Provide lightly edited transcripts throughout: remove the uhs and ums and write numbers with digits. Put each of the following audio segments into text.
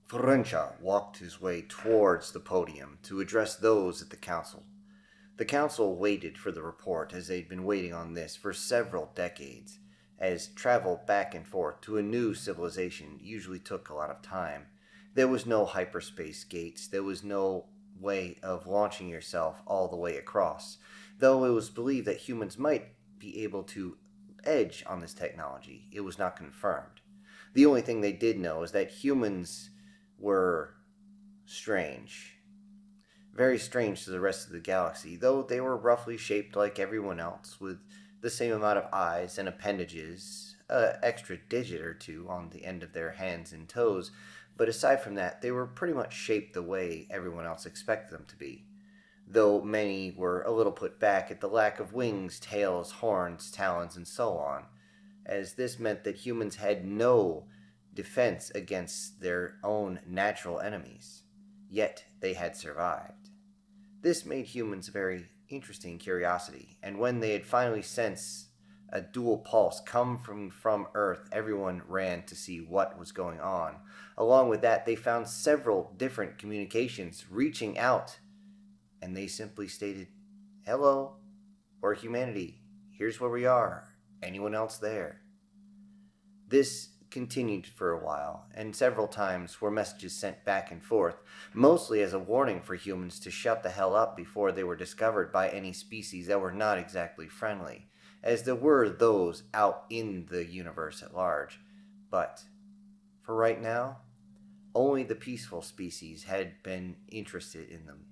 Farencha walked his way towards the podium to address those at the council. The council waited for the report as they'd been waiting on this for several decades, as travel back and forth to a new civilization usually took a lot of time. There was no hyperspace gates, there was no way of launching yourself all the way across, though it was believed that humans might be able to edge on this technology. It was not confirmed. The only thing they did know is that humans were strange. Very strange to the rest of the galaxy, though they were roughly shaped like everyone else, with the same amount of eyes and appendages, an extra digit or two on the end of their hands and toes, but aside from that, they were pretty much shaped the way everyone else expected them to be. Though many were a little put back at the lack of wings, tails, horns, talons, and so on, as this meant that humans had no defense against their own natural enemies. Yet they had survived. This made humans a very interesting curiosity, and when they had finally sensed a dual pulse come from Earth, everyone ran to see what was going on. Along with that, they found several different communications reaching out, and they simply stated, "Hello, we're humanity. Here's where we are. Anyone else there?" This continued for a while, and several times were messages sent back and forth, mostly as a warning for humans to shut the hell up before they were discovered by any species that were not exactly friendly, as there were those out in the universe at large. But, for right now, only the peaceful species had been interested in them,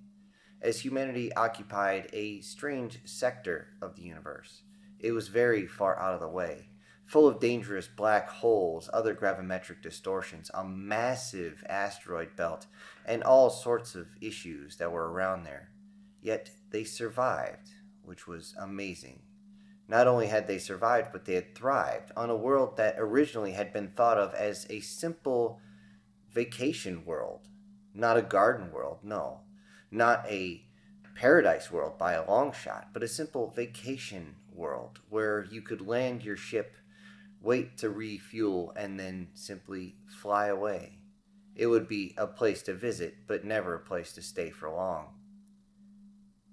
as humanity occupied a strange sector of the universe. It was very far out of the way, full of dangerous black holes, other gravimetric distortions, a massive asteroid belt, and all sorts of issues that were around there. Yet they survived, which was amazing. Not only had they survived, but they had thrived on a world that originally had been thought of as a simple vacation world. Not a garden world, no. Not a paradise world by a long shot, but a simple vacation world where you could land your ship, wait to refuel, and then simply fly away. It would be a place to visit, but never a place to stay for long.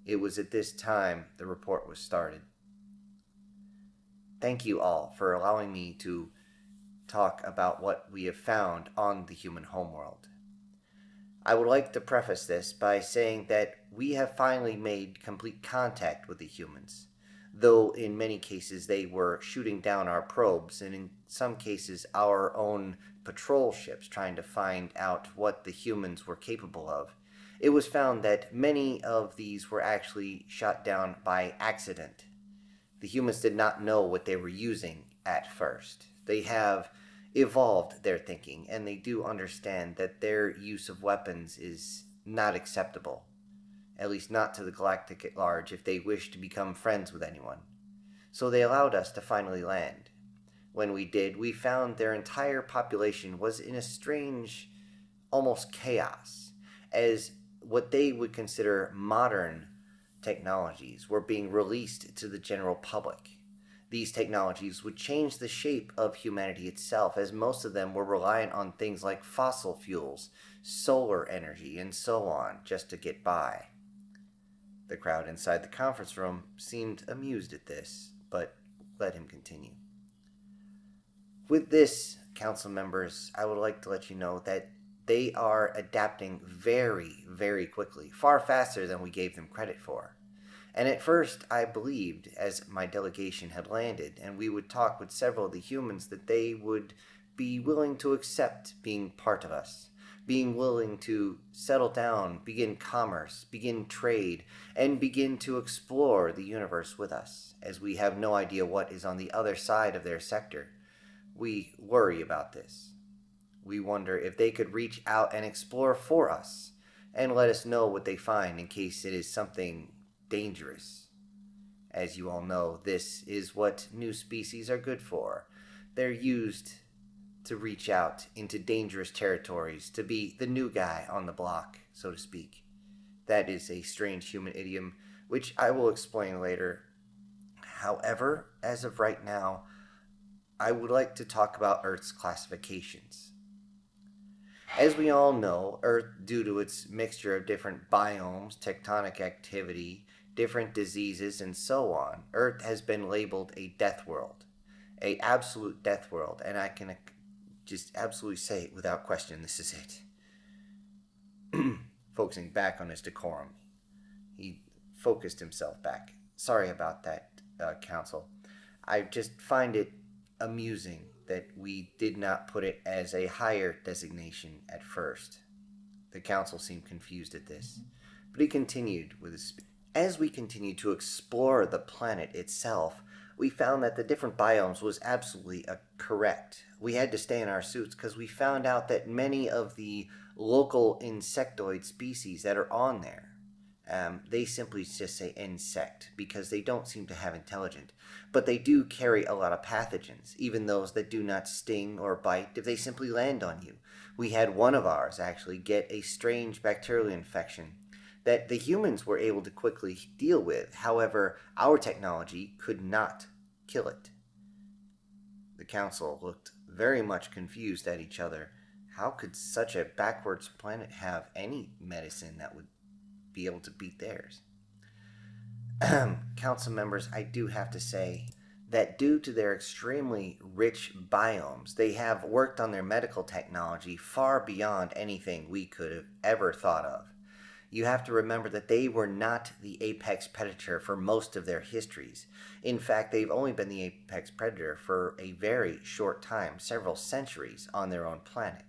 It was at this time the report was started. Thank you all for allowing me to talk about what we have found on the human homeworld. I would like to preface this by saying that we have finally made complete contact with the humans, though in many cases they were shooting down our probes, and in some cases our own patrol ships trying to find out what the humans were capable of. It was found that many of these were actually shot down by accident. The humans did not know what they were using at first. They have evolved their thinking, and they do understand that their use of weapons is not acceptable, at least not to the galactic at large, if they wish to become friends with anyone. So they allowed us to finally land. When we did, we found their entire population was in a strange, almost chaos, as what they would consider modern technologies were being released to the general public. These technologies would change the shape of humanity itself, as most of them were reliant on things like fossil fuels, solar energy, and so on, just to get by. The crowd inside the conference room seemed amused at this, but let him continue. With this, council members, I would like to let you know that they are adapting very, very quickly, far faster than we gave them credit for. And at first, I believed, as my delegation had landed, and we would talk with several of the humans, that they would be willing to accept being part of us, being willing to settle down, begin commerce, begin trade, and begin to explore the universe with us, as we have no idea what is on the other side of their sector. We worry about this. We wonder if they could reach out and explore for us, and let us know what they find in case it is something dangerous. As you all know, this is what new species are good for. They're used to reach out into dangerous territories, to be the new guy on the block, so to speak. That is a strange human idiom, which I will explain later. However, as of right now, I would like to talk about Earth's classifications. As we all know, Earth, due to its mixture of different biomes, tectonic activity, different diseases, and so on, Earth has been labeled a death world, a absolute death world, and I can just absolutely say it without question, this is it. Focusing back on his decorum, he focused himself back. Sorry about that, Council. I just find it amusing that we did not put it as a higher designation at first. The council seemed confused at this, but he continued with his speech. As we continued to explore the planet itself, we found that the different biomes was absolutely correct. We had to stay in our suits because we found out that many of the local insectoid species that are on there, they simply just say insect because they don't seem to have intelligence. But they do carry a lot of pathogens, even those that do not sting or bite if they simply land on you. We had one of ours actually get a strange bacterial infection that the humans were able to quickly deal with. However, our technology could not kill it. The council looked very much confused at each other. How could such a backwards planet have any medicine that would be able to beat theirs? Council members, I do have to say that due to their extremely rich biomes, they have worked on their medical technology far beyond anything we could have ever thought of. You have to remember that they were not the apex predator for most of their histories. In fact, they've only been the apex predator for a very short time, several centuries, on their own planet.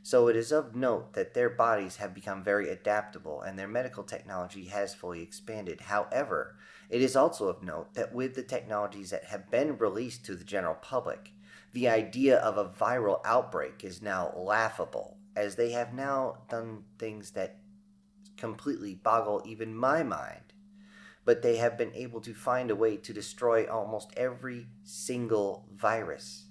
So it is of note that their bodies have become very adaptable and their medical technology has fully expanded. However, it is also of note that with the technologies that have been released to the general public, the idea of a viral outbreak is now laughable, as they have now done things that completely boggle even my mind. But they have been able to find a way to destroy almost every single virus.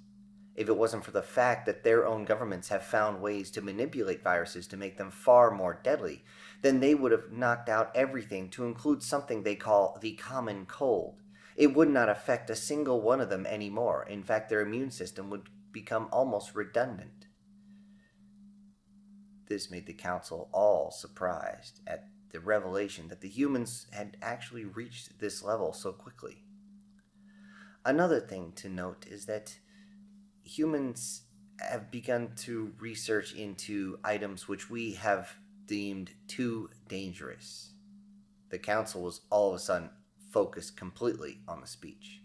If it wasn't for the fact that their own governments have found ways to manipulate viruses to make them far more deadly, then they would have knocked out everything to include something they call the common cold. It would not affect a single one of them anymore. In fact, their immune system would become almost redundant. This made the council all surprised at the revelation that the humans had actually reached this level so quickly. Another thing to note is that humans have begun to research into items which we have deemed too dangerous. The council was all of a sudden focused completely on the speech.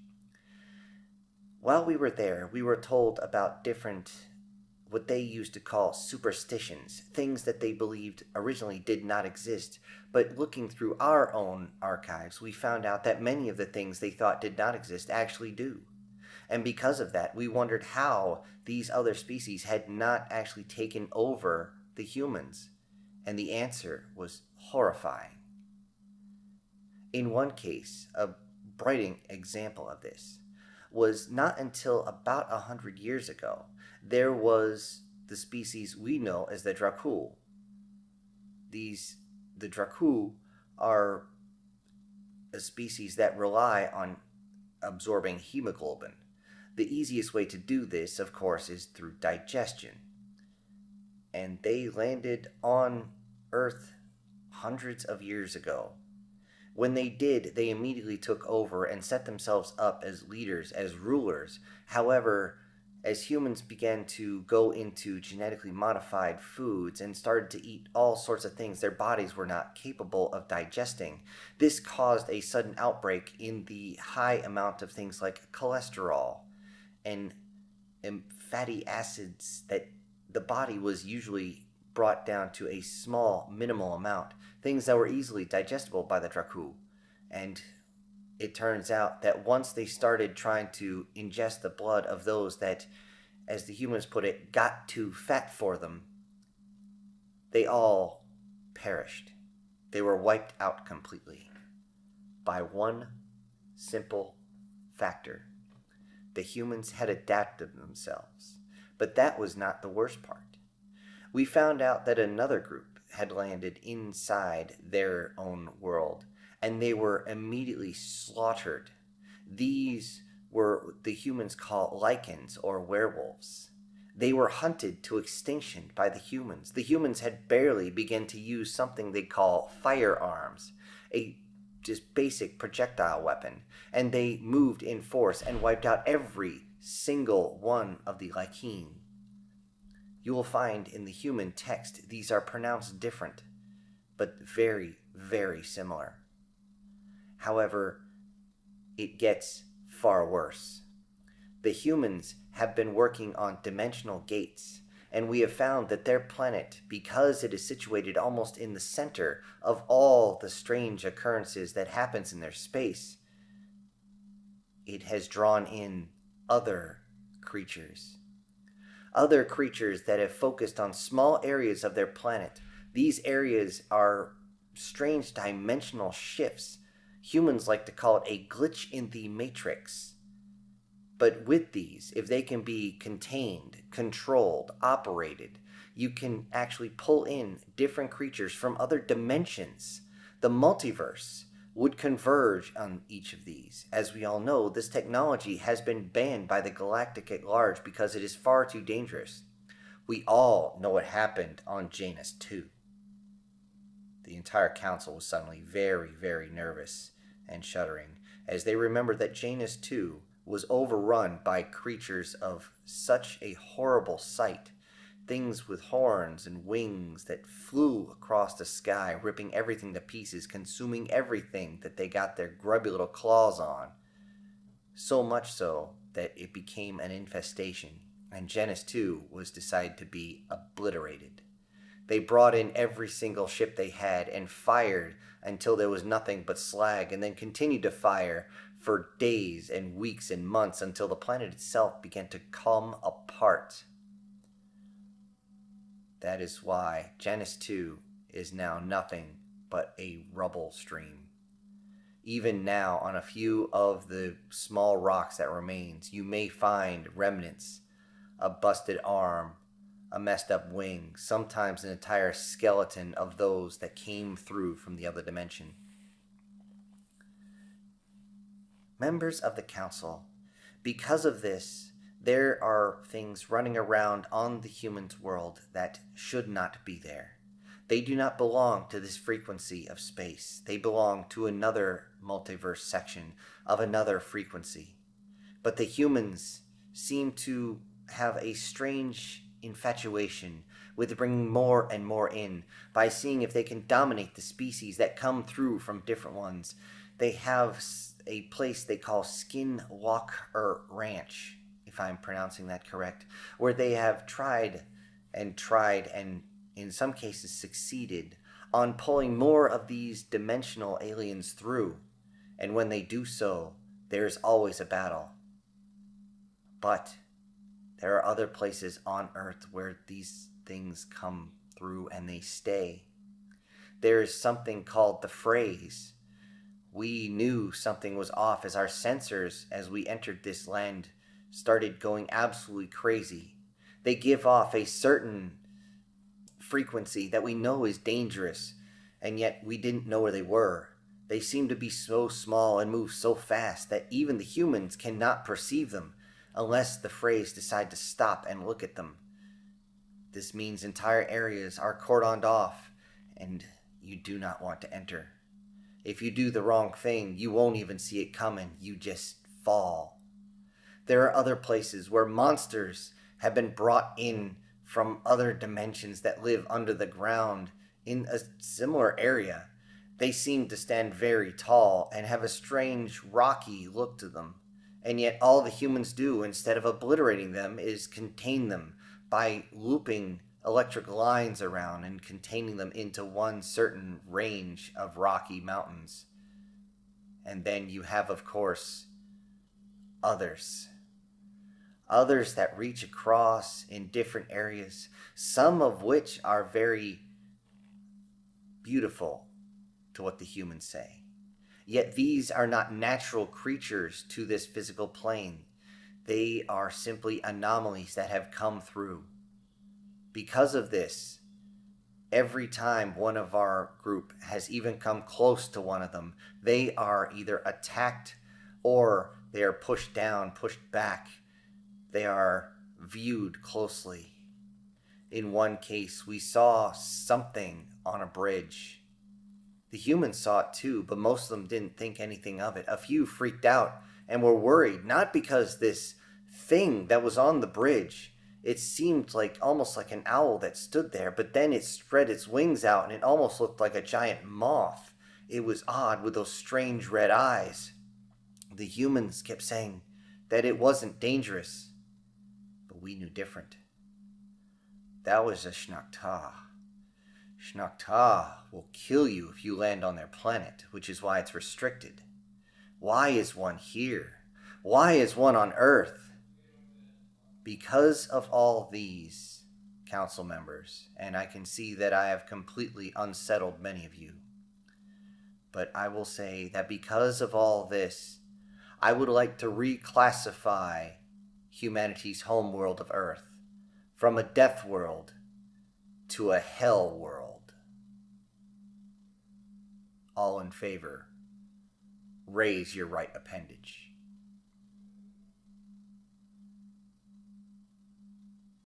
While we were there, we were told about different, what they used to call superstitions, things that they believed originally did not exist, but looking through our own archives, we found out that many of the things they thought did not exist actually do. And because of that, we wondered how these other species had not actually taken over the humans. And the answer was horrifying. In one case, a bright example of this was not until about 100 years ago, there was the species we know as the Dracul. The Dracul are a species that rely on absorbing hemoglobin. The easiest way to do this, of course, is through digestion. And they landed on Earth hundreds of years ago. When they did, they immediately took over and set themselves up as leaders, as rulers. However, as humans began to go into genetically modified foods and started to eat all sorts of things their bodies were not capable of digesting, this caused a sudden outbreak in the high amount of things like cholesterol and fatty acids that the body was usually brought down to a small, minimal amount, things that were easily digestible by the Dracul. And it turns out that once they started trying to ingest the blood of those that, as the humans put it, got too fat for them, they all perished. They were wiped out completely by one simple factor. The humans had adapted themselves. But that was not the worst part. We found out that another group had landed inside their own world, and they were immediately slaughtered. These were the humans call lichens or werewolves. They were hunted to extinction by the humans. The humans had barely begun to use something they call firearms, a just basic projectile weapon, and they moved in force and wiped out every single one of the Lycaen. You will find in the human text these are pronounced different, but very, very similar. However, it gets far worse. The humans have been working on dimensional gates, and we have found that their planet, because it is situated almost in the center of all the strange occurrences that happens in their space, it has drawn in other creatures. Other creatures that have focused on small areas of their planet. These areas are strange dimensional shifts. Humans like to call it a glitch in the matrix. But with these, if they can be contained, controlled, operated, you can actually pull in different creatures from other dimensions. The multiverse would converge on each of these. As we all know, this technology has been banned by the galactic at large because it is far too dangerous. We all know what happened on Janus 2. The entire council was suddenly very, very nervous and shuddering as they remembered that Janus 2 was overrun by creatures of such a horrible sight. Things with horns and wings that flew across the sky, ripping everything to pieces, consuming everything that they got their grubby little claws on. So much so that it became an infestation, and Janus 2 was decided to be obliterated. They brought in every single ship they had and fired until there was nothing but slag, and then continued to fire for days and weeks and months until the planet itself began to come apart. That is why Janus 2 is now nothing but a rubble stream. Even now, on a few of the small rocks that remains, you may find remnants, a busted arm, a messed up wing, sometimes an entire skeleton of those that came through from the other dimension. Members of the council, because of this, there are things running around on the humans' world that should not be there. They do not belong to this frequency of space. They belong to another multiverse section of another frequency. But the humans seem to have a strange infatuation with bringing more and more in by seeing if they can dominate the species that come through from different ones. They have a place they call Skinwalker Ranch, if I'm pronouncing that correct, where they have tried and in some cases succeeded on pulling more of these dimensional aliens through. And when they do so, there's always a battle. But there are other places on Earth where these things come through and they stay. There is something called the phrase. We knew something was off as our sensors, as we entered this land, started going absolutely crazy. They give off a certain frequency that we know is dangerous, and yet we didn't know where they were. They seem to be so small and move so fast that even the humans cannot perceive them unless the phrase decide to stop and look at them. This means entire areas are cordoned off, and you do not want to enter. If you do the wrong thing, you won't even see it coming. You just fall. There are other places where monsters have been brought in from other dimensions that live under the ground in a similar area. They seem to stand very tall and have a strange rocky look to them. And yet all the humans do, instead of obliterating them, is contain them by looping electric lines around and containing them into one certain range of rocky mountains. And then you have, of course, others. Others that reach across in different areas, some of which are very beautiful to what the humans say. Yet these are not natural creatures to this physical plane. They are simply anomalies that have come through. Because of this, every time one of our group has even come close to one of them, they are either attacked or they are pushed down, pushed back. They are viewed closely. In one case, we saw something on a bridge. The humans saw it too, but most of them didn't think anything of it. A few freaked out and were worried, not because this thing that was on the bridge, it seemed like almost like an owl that stood there, but then it spread its wings out and it almost looked like a giant moth. It was odd with those strange red eyes. The humans kept saying that it wasn't dangerous, but we knew different. That was a Shnak'ta. Shnak'ta will kill you if you land on their planet, which is why it's restricted. Why is one here? Why is one on Earth? Because of all these, council members, and I can see that I have completely unsettled many of you. But I will say that because of all this, I would like to reclassify humanity's home world of Earth from a death world to a hell world. All in favor, raise your right appendage.